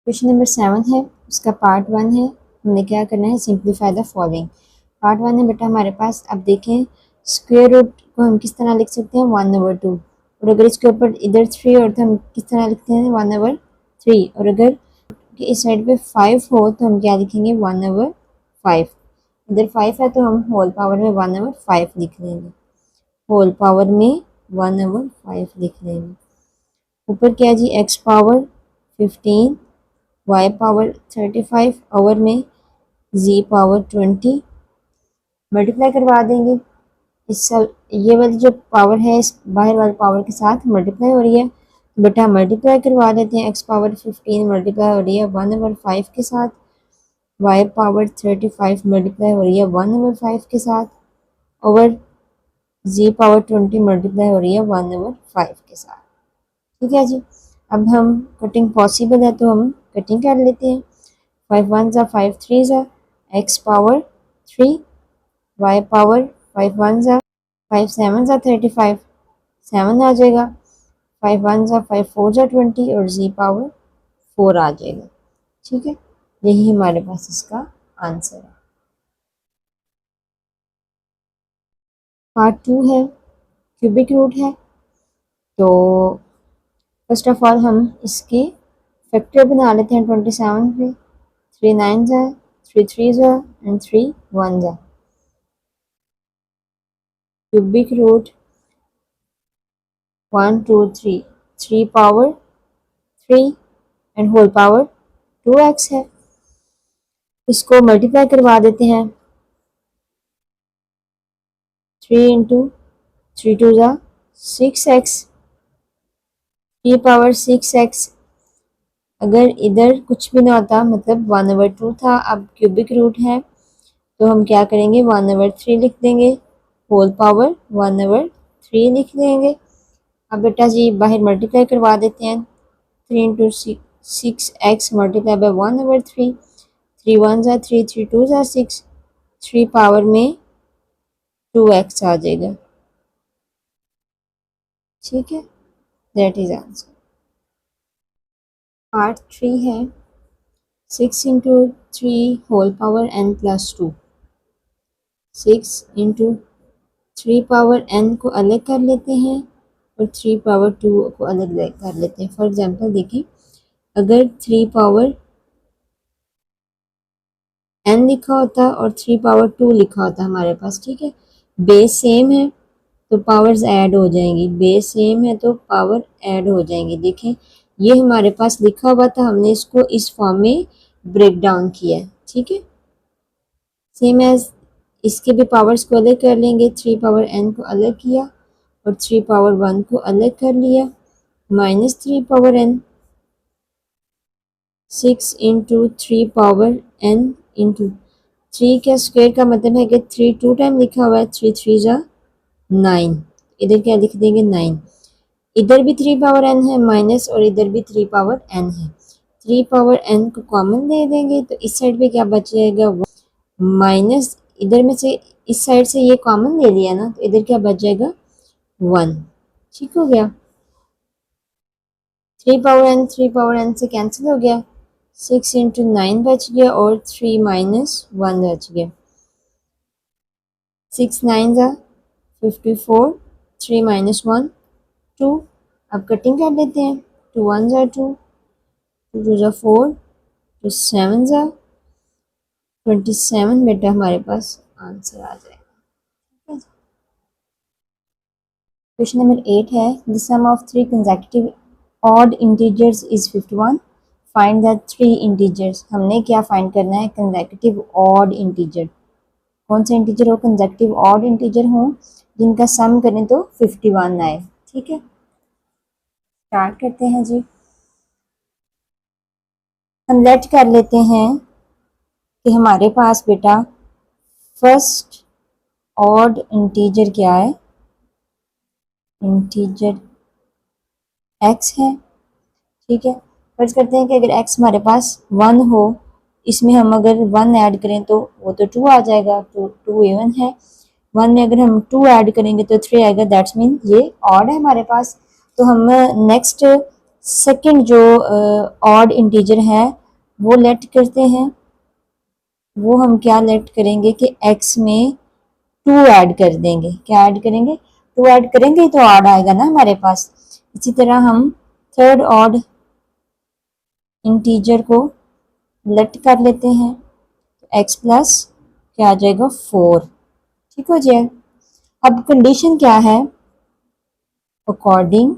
Question number 7 है, उसका part 1 है। हमने क्या करना है, सिंप्लीफाई द फॉलोइंग। पार्ट 1 है बेटा हमारे पास। अब देखें स्क्वायर रूट को हम किस तरह लिख सकते हैं, 1/2। और अगर इसके ऊपर इधर 3 और तो हम किस तरह लिखते हैं, 1/3। और अगर इस साइड पे 5 हो तो हम क्या लिखेंगे, 1/5। इधर 5 है तो हम होल पावर में 1/5 लिख लेंगे। होल पावर में 1/5 लिख लेंगे। ऊपर क्या जी, X power 15, y power 35 over में z पावर 20 मल्टीप्लाई करवा देंगे। इस सब ये वाली जो पावर है इस बाहर वाले पावर के साथ मल्टीप्लाई हो रही है, तो बेटा मल्टीप्लाई करवा देते हैं। x पावर 15 मल्टीप्लाई हो रही है 1/5 के साथ, y पावर 35 मल्टीप्लाई हो रही है 1/5 के साथ, ओवर z पावर 20 मल्टीप्लाई हो रही है 1/5 के साथ। ठीक है जी। अब हम कटिंग पॉसिबल है तो हम कटिंग कर लेते हैं। 5 1 जा 5 3 जा, x पावर 3, y पावर 5 1 जा 5 7 जा 35, 7 आ जाएगा। 5 1 जा 5 4 जा 20 और z पावर 4 आ जाएगा। ठीक है, यही हमारे पास इसका आंसर है। पार्ट 2 है, क्यूबिक रूट है। तो फर्स्ट ऑफ ऑल हम इसके फैक्टर बना लेते हैं 27 पे। 3 9 जा, 3 3 जा एंड 3 1 जा। Cubic root 1 2 3, 3 power 3 and whole power 2x है। इसको मल्टीप्लाई करवा देते हैं। 3 इंटू 3 2 जा 6x, 3 पावर 6x। अगर इधर कुछ भी ना होता, मतलब 1/2 था, अब क्यूबिक रूट है तो हम क्या करेंगे, 1/3 लिख देंगे। होल पावर 1/3 लिख देंगे। अब बेटा जी बाहर मल्टीप्लाई करवा देते हैं। 3 इंटू 6x मल्टीप्लाई बाय 1/3। 3 1 जा 3, 3 2 जा 6, 3 पावर में 2x आ जाएगा। ठीक है, दैट इज आंसर। पार्ट 3 है, 6 into 3 whole power n plus 2। 6 into 3 power n को अलग कर लेते हैं और 3 पावर 2 को अलग कर लेते हैं। फॉर एग्जांपल देखिए, अगर 3 पावर n लिखा होता और 3 पावर 2 लिखा होता हमारे पास, ठीक है, बेस सेम है तो पावर्स ऐड हो जाएंगी। बेस सेम है तो पावर ऐड हो जाएंगी। देखें ये हमारे पास लिखा हुआ था, हमने इसको इस फॉर्म में ब्रेक डाउन किया है। ठीक है, सेम एज इसके भी पावर्स को अलग कर लेंगे। 3 पावर n को अलग किया और 3 पावर 1 को अलग कर लिया, minus 3 power n। 6 into 3 power n into 3 का स्क्वायर का मतलब है कि 3 2 टाइम लिखा हुआ है। 3 3 जा 9, इधर क्या लिख देंगे 9। इधर भी 3 पावर n है माइनस और इधर भी 3 पावर n है। 3 पावर n को कॉमन दे देंगे तो इस साइड पे क्या बच जाएगा, माइनस इधर में से इस साइड से ये कॉमन ले लिया ना, तो इधर क्या बच जाएगा 1। ठीक हो गया। 3 पावर n से कैंसिल हो गया। 6 इंटू 9 बच गया और 3 माइनस 1 बच गया। 6 9 जा 54, 3 माइनस 1 2। अब कटिंग कर लेते हैं। 2 1 जा 2, 2 2 जा 4, 2 7 जा 27 बेटा हमारे पास आंसर आ जाएगा। क्वेश्चन नंबर 8 है, the sum of 3 consecutive odd integers is 51। Find the 3 integers. हमने क्या फाइंड करना है, कंसेक्यूटिव ऑड इंटीजर। कौन सा इंटीजर हो, कंसेक्यूटिव ऑड इंटीजर हो जिनका सम करें तो 51 आए। ठीक है, स्टार्ट करते हैं जी। हम लेट कर लेते हैं कि हमारे पास बेटा फर्स्ट ऑड इंटीजर क्या है, इंटीजर x है। ठीक है, फर्ज करते हैं कि अगर x हमारे पास 1 हो, इसमें हम अगर 1 ऐड करें तो वो तो 2 आ जाएगा, तो 2 इवन है। 1 में अगर हम 2 ऐड करेंगे तो 3 आएगा, दैट्स मीन ये ऑड है हमारे पास। तो हम नेक्स्ट सेकंड जो ऑड इंटीजर है वो लेट करते हैं, वो हम क्या लेट करेंगे कि x में 2 ऐड कर देंगे। क्या ऐड करेंगे? 2 ऐड करेंगे तो ऑड आएगा ना हमारे पास। इसी तरह हम थर्ड ऑड इंटीजर को लेट कर लेते हैं, तो x प्लस क्या आ जाएगा 4। ठीक हो जाए। अब कंडीशन क्या है? According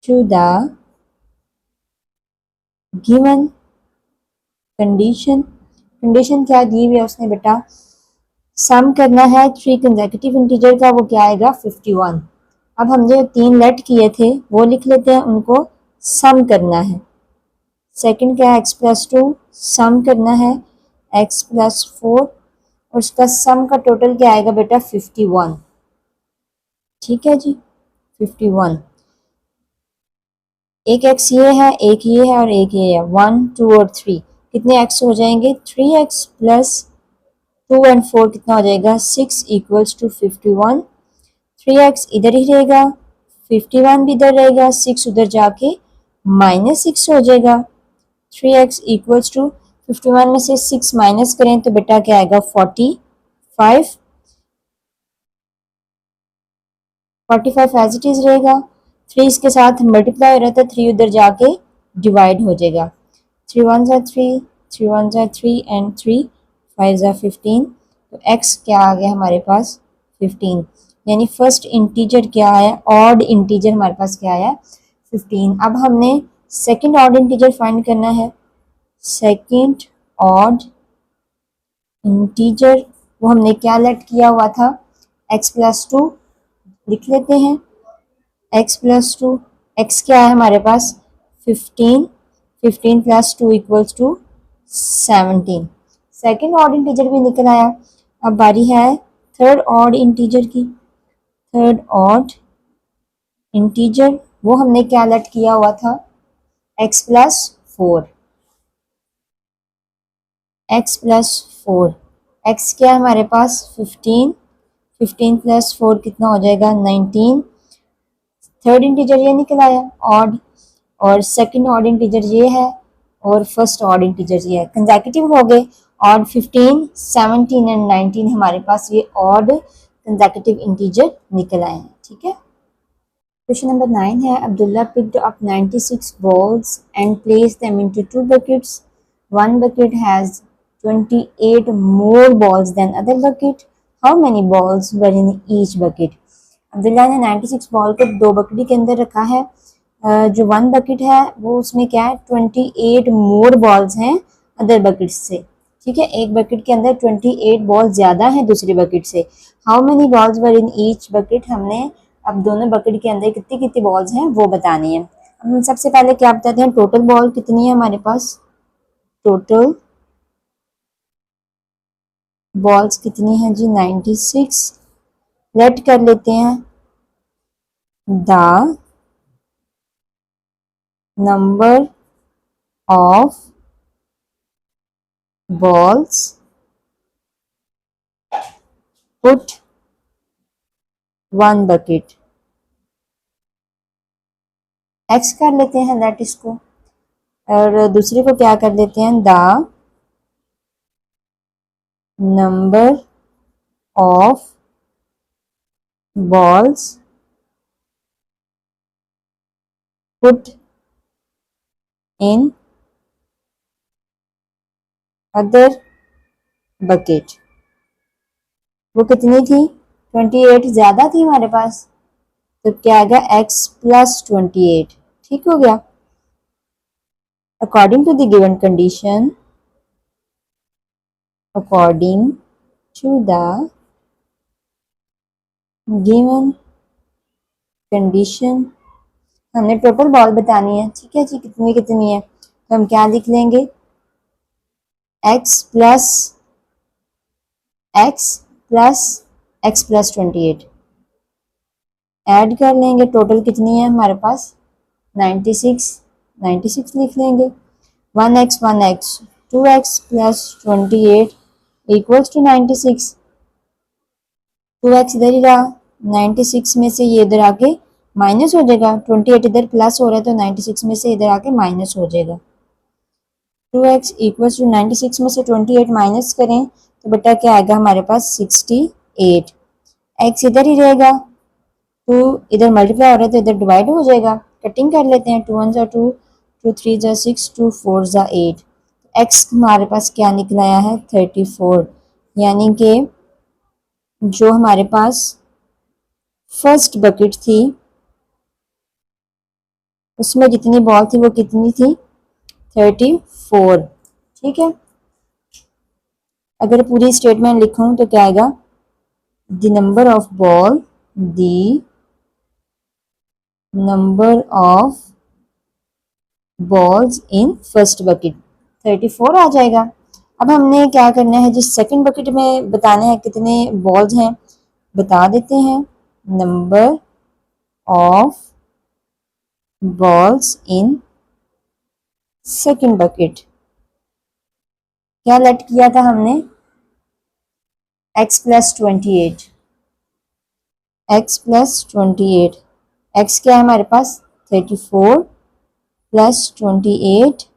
to the given condition. Condition क्या दी हुई है उसने बेटा? सम करना है 3 कंसेक्यूटिव इंटीजर का, वो क्या आएगा 51। अब हम जो 3 लेट किए थे वो लिख लेते हैं, उनको सम करना है। सेकंड क्या है? x प्लस 2 सम करना है x प्लस 4, और उसका सम का टोटल क्या आएगा बेटा 51। ठीक है जी, 51। एक x ये है, एक ये है और एक ये है, 1 2 और 3। कितने x हो जाएंगे? 3x प्लस 2 एंड 4 कितना हो जाएगा? 6 इक्वल्स टू 51। 3x इधर ही रहेगा, 51 भी इधर रहेगा, 6 उधर जाके -6 हो जाएगा। 3x इक्वल्स टू 51 में से 6 माइनस करें तो बेटा क्या आएगा 45। 45 एज इट इज रहेगा। 3 इसके साथ मल्टीप्लाई हो रहा था, 3 उधर जाके डिवाइड हो जाएगा। 3 1 are 3, 3 1 are 3 एंड 3 5 are 15। तो x क्या आ गया हमारे पास 15, यानी फर्स्ट इंटीजर क्या है? ऑड इंटीजर हमारे पास क्या आया 15। अब हमने सेकंड ऑड इंटीजर फाइंड करना है। सेकंड ऑड इंटीजर वो हमने क्या लेट किया हुआ था? x प्लस 2 लिख लेते हैं। x प्लस 2, x क्या है हमारे पास 15, 15 plus 2 equals to 17। Second odd integer भी निकल आया। अब बारी है थर्ड ऑड इंटीजर की। थर्ड ऑड इंटीजर वो हमने क्या लेट किया हुआ था? x plus 4। x plus 4, x क्या है हमारे पास 15, 15 प्लस 4 कितना हो जाएगा 19। थर्ड इंटीजर ये निकल आया ऑड, और सेकंड ऑड इंटीजर ये है, और फर्स्ट ऑड इंटीजर ये है। कंसेक्यूटिव हो गए ऑड 15, 17 एंड 19 हमारे पास ये ऑड कंसेक्यूटिव इंटीजर निकल आए हैं। ठीक है। क्वेश्चन नंबर 9 है Abdullah picked up 96 balls and placed them into 2 buckets. One bucket has 28 more balls than other bucket. How many balls were in each bucket? Abdullah ने 96 बॉल को 2 बकेट के अंदर रखा है। जो 1 बकेट है वो उसमें क्या है 28 मोर बॉल्स हैं अदर बकेट से। ठीक है, एक बकेट के अंदर 28 बॉल ज्यादा है दूसरी बकेट से। How many balls were in each bucket, हमने अब दोनों बकेट के अंदर कितनी कितनी बॉल्स हैं वो बतानी है। हम सबसे पहले क्या बताते हैं, टोटल बॉल कितनी है हमारे पास। टोटल बॉल्स कितनी है जी 96। लेट कर लेते हैं the number of balls put one bucket। x कर लेते हैं लेट इसको, और दूसरे को क्या कर लेते हैं the number of balls put in other bucket। वो कितनी थी 28, ज्यादा थी हमारे पास, तो क्या आ गया x प्लस 28। ठीक हो गया। According to the given condition, according to the given condition, हमने टोटल बॉल बतानी है। ठीक है जी, कितनी कितनी है, तो हम क्या लिख लेंगे x plus x plus x plus 28 add कर लेंगे। टोटल कितनी है हमारे पास 96, 96 लिख लेंगे। 1x 1x 2x plus 28 equals to 96। 2x इधर ही रहा, 96 में से ये इधर आके माइनस हो जाएगा, 28 इधर प्लस हो रहा है तो 96 में से इधर आके माइनस हो जाएगा। 2x इक्वल टू 96 में से 28 माइनस करें तो बेटा क्या आएगा हमारे पास 68। x इधर ही रहेगा, 2 इधर मल्टीप्लाई हो रहा है तो इधर डिवाइड हो जाएगा। कटिंग कर लेते हैं, 2 1 जा 2, 2 3 जा 6, 2 4 जा 8। x हमारे पास क्या निकल आया है 34। यानी कि जो हमारे पास फर्स्ट बकेट थी उसमें जितनी बॉल थी वो कितनी थी 34। ठीक है, अगर पूरी स्टेटमेंट लिखूं तो क्या आएगा, the number of ball, the number of balls in first bucket 34 आ जाएगा। अब हमने क्या करना है, जिस सेकंड बकेट में बताने हैं कितने बॉल्स हैं बता देते हैं। Number of balls in second bucket क्या लेट किया था हमने, x plus 28, x plus 28, x क्या है हमारे पास 34 प्लस 28,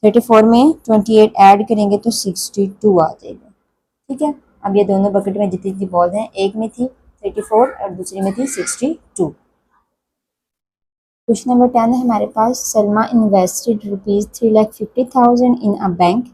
34 में 28 ऐड करेंगे तो 62 आ जाएगा। ठीक है, अब ये दोनों बकेट में जितनी जितनी बॉल हैं, एक में थी 34 और दूसरी में थी 62। क्वेश्चन नंबर 10 है हमारे पास, Salma invested ₹3,50,000 in a bank.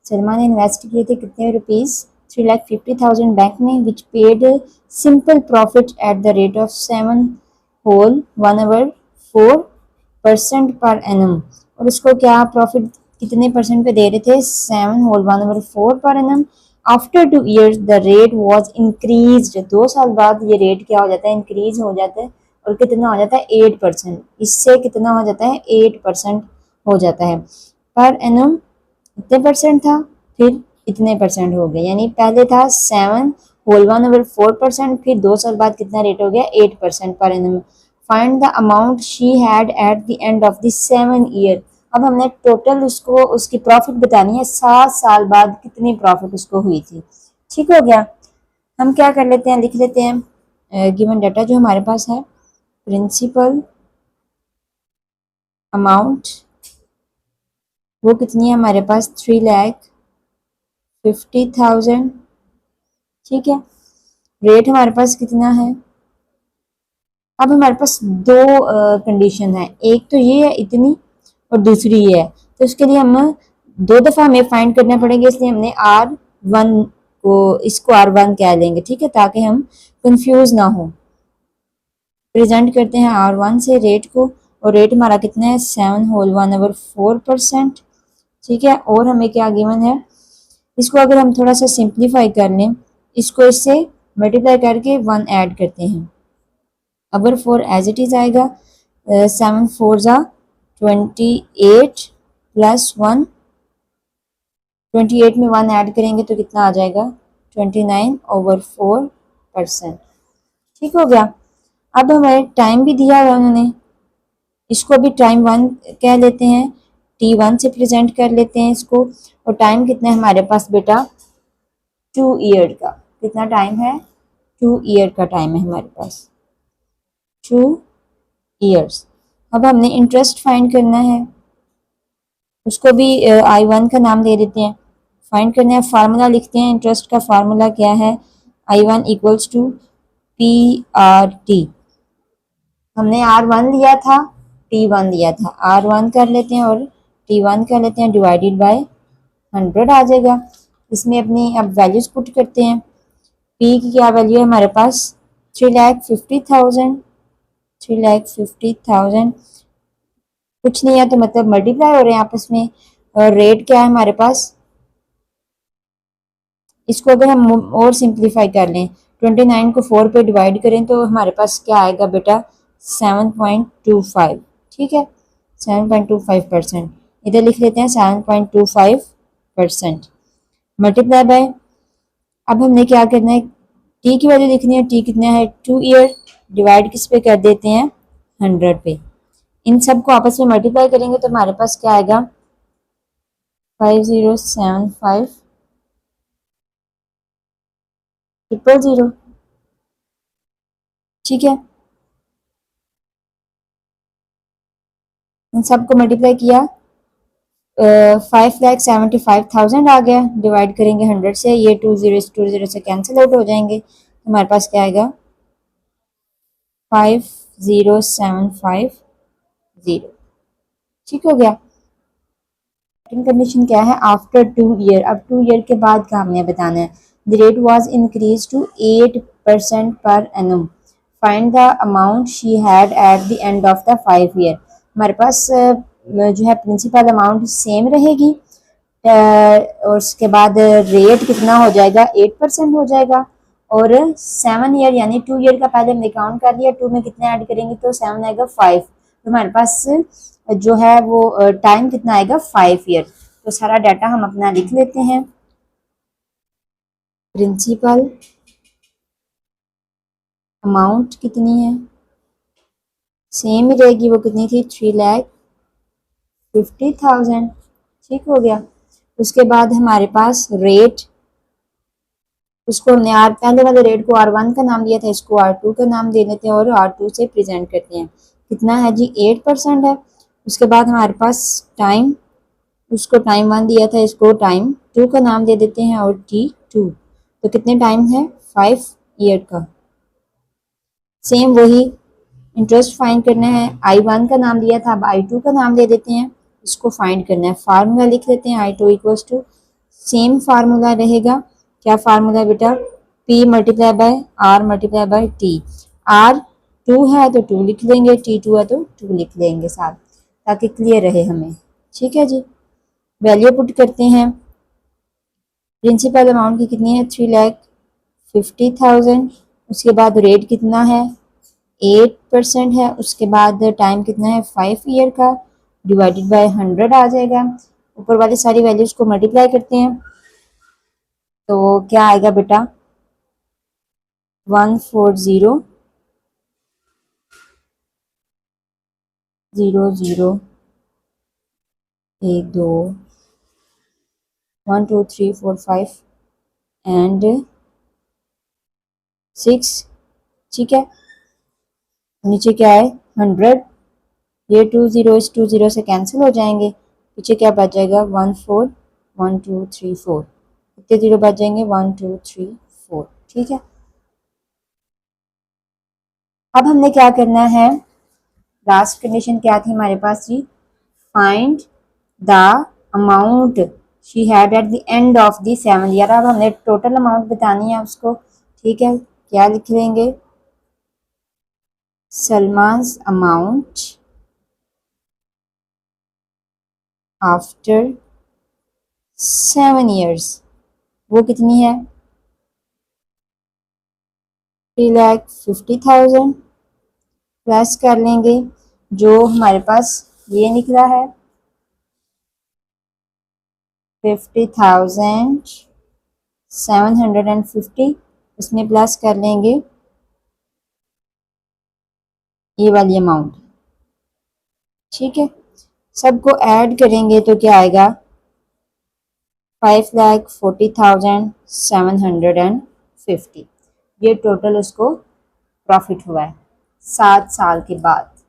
सलमा ने इन्वेस्ट किए थे कितने रुपीज़ 3,50,000 बैंक में, which paid simple profit at the rate of 7 whole 1/4% per annum. और उसको क्या प्रॉफिट कितने परसेंट पे दे रहे थे 7 होल 1/4 पर annum. After 2 years the rate was increase, 2 साल बाद ये रेट क्या हो जाता है इंक्रीज हो जाता है और कितना हो जाता है 8%। इससे कितना हो जाता है 8% हो जाता है पर एनम। इतने परसेंट था फिर इतने परसेंट हो गए, यानी पहले था 7 होल 1/4%, फिर 2 साल बाद कितना रेट हो गया 8% पर annum. Find the amount she had at the end of the 7 year. अब हमने टोटल उसको उसकी प्रॉफिट बतानी है 7 साल बाद कितनी प्रॉफिट उसको हुई थी। ठीक हो गया, हम क्या कर लेते हैं लिख लेते हैं गिवन डाटा जो हमारे पास है, प्रिंसिपल अमाउंट वो कितनी है हमारे पास 3,50,000। ठीक है, रेट हमारे पास कितना है, अब हमारे पास दो कंडीशन है, एक तो ये है इतनी और दूसरी ये है, तो उसके लिए हम 2 दफ़ा हमें फाइंड करना पड़ेगा, इसलिए हमने R1 को इसको R1 कह लेंगे। ठीक है, ताकि हम कंफ्यूज ना हो। प्रेजेंट करते हैं R1 से रेट को, और रेट हमारा कितना है 7 होल 1/4%। ठीक है, और हमें क्या गिवन है, इसको अगर हम थोड़ा सा सिंप्लीफाई कर लें, इसको इससे मल्टीप्लाई करके 1 ऐड करते हैं। अगर 4 एज इट इज़ आएगा, 7 4 जा 28 प्लस 1, 28 में 1 ऐड करेंगे तो कितना आ जाएगा 29/4%। ठीक हो गया, अब हमें टाइम भी दिया हुआ उन्होंने, इसको भी टाइम 1 कह लेते हैं, T1 से प्रेजेंट कर लेते हैं इसको। और टाइम कितना है हमारे पास बेटा 2 ईयर का, कितना टाइम है 2 ईयर का टाइम है हमारे पास 2 ईयर्स। अब हमने इंटरेस्ट फाइंड करना है, उसको भी I1 का नाम दे देते हैं। फाइंड करना है, फार्मूला लिखते हैं, इंटरेस्ट का फार्मूला क्या है I1 इक्वल्स टू PRT। हमने R1 लिया था T1 लिया था, R1 कर लेते हैं और T1 कर लेते हैं, डिवाइडेड बाय 100 आ जाएगा। इसमें अपनी अब वैल्यूज पुट करते हैं। P की क्या वैल्यू है हमारे पास 3,50,000, 3,50,000 कुछ नहीं है तो मतलब मल्टीप्लाई हो रहे हैं आपस में। और रेट क्या है हमारे पास, इसको अगर हम और सिंप्लीफाई कर लें 29 को 4 पे डिवाइड करें तो हमारे पास क्या आएगा बेटा 7.25। ठीक है, 7.25%, इधर लिख लेते हैं 7.25% मल्टीप्लाई बाय। अब हमने क्या करना है, टी की वैल्यू लिखनी है, टी कितना है 2 ईयर, डिवाइड किस पे कर देते हैं 100 पे। इन सब को आपस में मल्टीप्लाई करेंगे तो हमारे पास क्या आएगा 5075,000। ठीक है, इन सबको मल्टीप्लाई किया, 5,75,000 आ गया। डिवाइड करेंगे 100 से, ये 2 से कैंसिल आउट हो जाएंगे, तो हमारे पास क्या आएगा 50750। ठीक हो गया। सेकंड कंडीशन क्या है, आफ्टर 2 ईयर। अब 2 ईयर के बाद का हमने बताना है। The rate was increase to 8% पर annum. Find the amount she had at the end of the 5 year. हमारे पास जो है प्रिंसिपल अमाउंट सेम रहेगी, और उसके बाद रेट कितना हो जाएगा 8% हो जाएगा। और 7 ईयर यानी 2 ईयर का पहले हमने काउंट कर लिया, 2 में कितने ऐड करेंगे तो 7 आएगा 5, तो हमारे पास जो है वो टाइम कितना आएगा 5 ईयर। तो सारा डाटा हम अपना लिख लेते हैं। प्रिंसिपल अमाउंट कितनी है, सेम ही रहेगी, वो कितनी थी 3,50,000। ठीक हो गया। उसके बाद हमारे पास रेट, उसको हमने आर पहले वाले रेट को R1 का नाम दिया था, इसको R2 का नाम दे देते हैं और R2 से प्रेजेंट करते हैं। कितना है जी 8% है। उसके बाद हमारे पास टाइम, उसको टाइम 1 दिया था, इसको टाइम 2 का नाम दे देते हैं और T2। तो कितने टाइम है 5 ईयर का। सेम वही इंटरेस्ट फाइंड करना है, I1 का नाम दिया था, अब I2 का नाम दे देते हैं, इसको फाइंड करना है। फार्मूला लिख लेते हैं, I2 equals to, same formula रहेगा। क्या फार्मूला बेटा, P multiply by R multiply by T। R 2 है तो 2 लिख लेंगे, T2 है तो 2 लिख लेंगे साथ, ताकि क्लियर रहे हमें। ठीक है जी। वैल्यू पुट करते हैं। प्रिंसिपल अमाउंट की कितनी है 3,50,000। उसके बाद रेट कितना है 8% है। उसके बाद टाइम कितना है 5 ईयर का, डिवाइडेड बाय 100 आ जाएगा। ऊपर वाली सारी वैल्यूज को मल्टीप्लाई करते हैं, तो क्या आएगा बेटा 140,000, 1 2 1 2 3 4 5 एंड 6। ठीक है। नीचे क्या है 100, ये 2 0 से कैंसिल हो जाएंगे, पीछे क्या बच जाएगा 1 4 1 2 3 4, कितने जीरो बच जाएंगे 1 2 3 4। ठीक है। अब हमने क्या करना है, लास्ट कंडीशन क्या थी हमारे पास जी, find the amount she had at the end of the 7 year. अब हमने टोटल अमाउंट बतानी है उसको। ठीक है, क्या लिख लेंगे, सलमान्स अमाउंट आफ्टर 7 ईयर्स, वो कितनी है 3,50,000। प्लस कर लेंगे जो हमारे पास ये निकला है 50,750, उसमें प्लस कर लेंगे ये वाली अमाउंट। ठीक है, सबको ऐड करेंगे तो क्या आएगा 5,40,750। ये टोटल उसको प्रॉफिट हुआ है 7 साल के बाद।